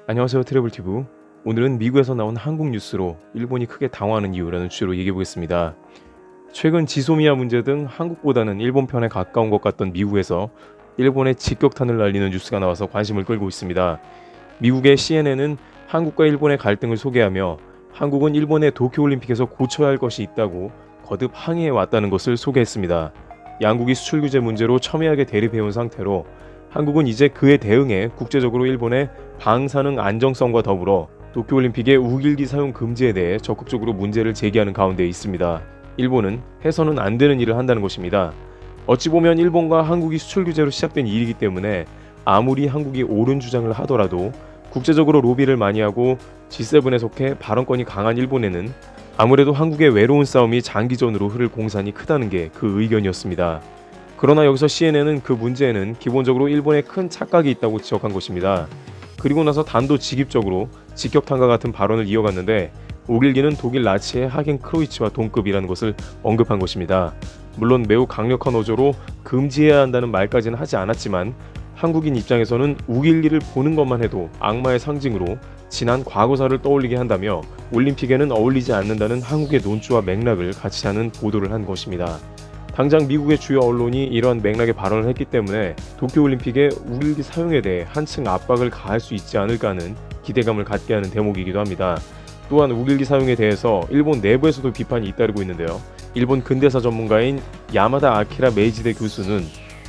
안녕하세요, 트래블튜브. 오늘은 미국에서 나온 한국 뉴스로 일본이 크게 당황하는 이유라는 주제로 얘기해보겠습니다. 최근 지소미아 문제 등 한국보다는 일본 편에 가까운 것 같던 미국에서 일본의 직격탄을 날리는 뉴스가 나와서 관심을 끌고 있습니다. 미국의 CNN은 한국과 일본의 갈등을 소개하며 한국은 일본의 도쿄올림픽에서 고쳐야 할 것이 있다고 거듭 항의해 왔다는 것을 소개했습니다. 양국이 수출 규제 문제로 첨예하게 대립해온 상태로 한국은 이제 그에 대응해 국제적으로 일본의 방사능 안정성과 더불어 도쿄올림픽의 우길기 사용 금지에 대해 적극적으로 문제를 제기하는 가운데 있습니다. 일본은 해서는 안 되는 일을 한다는 것입니다. 어찌 보면 일본과 한국이 수출 규제로 시작된 일이기 때문에 아무리 한국이 옳은 주장을 하더라도 국제적으로 로비를 많이 하고 G7에 속해 발언권이 강한 일본에는 아무래도 한국의 외로운 싸움이 장기전으로 흐를 공산이 크다는 게 그 의견이었습니다. 그러나 여기서 CNN은 그 문제에는 기본적으로 일본에 큰 착각이 있다고 지적한 것입니다. 그리고 나서 단도직입적으로 직격탄과 같은 발언을 이어갔는데 우길기는 독일 나치의 하겐 크로이츠와 동급이라는 것을 언급한 것입니다. 물론 매우 강력한 어조로 금지해야 한다는 말까지는 하지 않았지만 한국인 입장에서는 우길기를 보는 것만 해도 악마의 상징으로 지난 과거사를 떠올리게 한다며 올림픽에는 어울리지 않는다는 한국의 논조와 맥락을 같이 하는 보도를 한 것입니다. 당장 미국의 주요 언론이 이러한 맥락의 발언을 했기 때문에 도쿄올림픽의 우길기 사용에 대해 한층 압박을 가할 수 있지 않을까 하는 기대감을 갖게 하는 대목이기도 합니다. 또한 우길기 사용에 대해서 일본 내부에서도 비판이 잇따르고 있는데요. 일본 근대사 전문가인 야마다 아키라 메이지대 교수는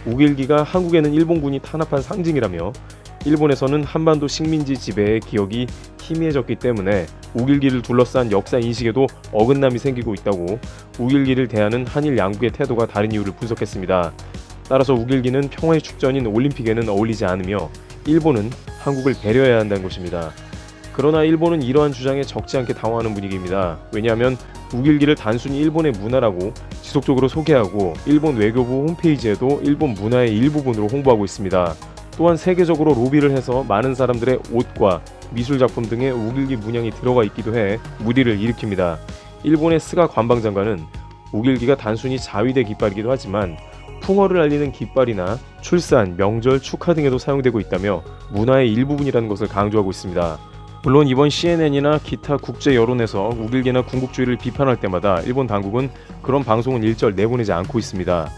우길기가 한국에는 일본군이 탄압한 상징이라며 일본에서는 한반도 식민지 지배의 기억이 희미해졌기 때문에 우길기를 둘러싼 역사 인식에도 어긋남이 생기고 있다고 우길기를 대하는 한일 양국의 태도가 다른 이유를 분석했습니다. 따라서 우길기는 평화의 축전인 올림픽에는 어울리지 않으며 일본은 한국을 배려해야 한다는 것입니다. 그러나 일본은 이러한 주장에 적지 않게 당황하는 분위기입니다. 왜냐하면 우길기를 단순히 일본의 문화라고 지속적으로 소개하고 일본 외교부 홈페이지에도 일본 문화의 일부분으로 홍보하고 있습니다. 또한 세계적으로 로비를 해서 많은 사람들의 옷과 미술작품 등의 우길기 문양이 들어가 있기도 해 무리를 일으킵니다. 일본의 스가 관방장관은 우길기가 단순히 자위대 깃발이기도 하지만 풍어를 알리는 깃발이나 출산, 명절, 축하 등에도 사용되고 있다며 문화의 일부분이라는 것을 강조하고 있습니다. 물론 이번 CNN이나 기타 국제 여론에서 우길기나 군국주의를 비판할 때마다 일본 당국은 그런 방송은 일절 내보내지 않고 있습니다.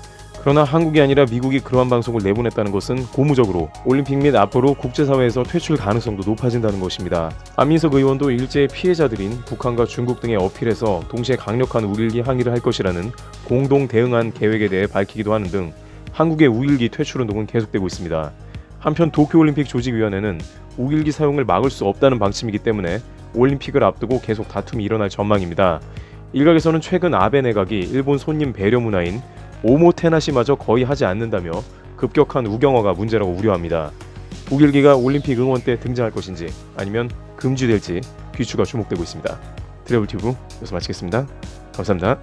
그러나 한국이 아니라 미국이 그러한 방송을 내보냈다는 것은 고무적으로 올림픽 및 앞으로 국제사회에서 퇴출 가능성도 높아진다는 것입니다. 안민석 의원도 일제의 피해자들인 북한과 중국 등에 어필해서 동시에 강력한 우길기 항의를 할 것이라는 공동 대응안 계획에 대해 밝히기도 하는 등 한국의 우길기 퇴출 운동은 계속되고 있습니다. 한편 도쿄올림픽 조직위원회는 우길기 사용을 막을 수 없다는 방침이기 때문에 올림픽을 앞두고 계속 다툼이 일어날 전망입니다. 일각에서는 최근 아베 내각이 일본 손님 배려 문화인 오모테나시마저 거의 하지 않는다며 급격한 우경화가 문제라고 우려합니다. 우길기가 올림픽 응원 때 등장할 것인지 아니면 금지될지 귀추가 주목되고 있습니다. 트래블튜브 여기서 마치겠습니다. 감사합니다.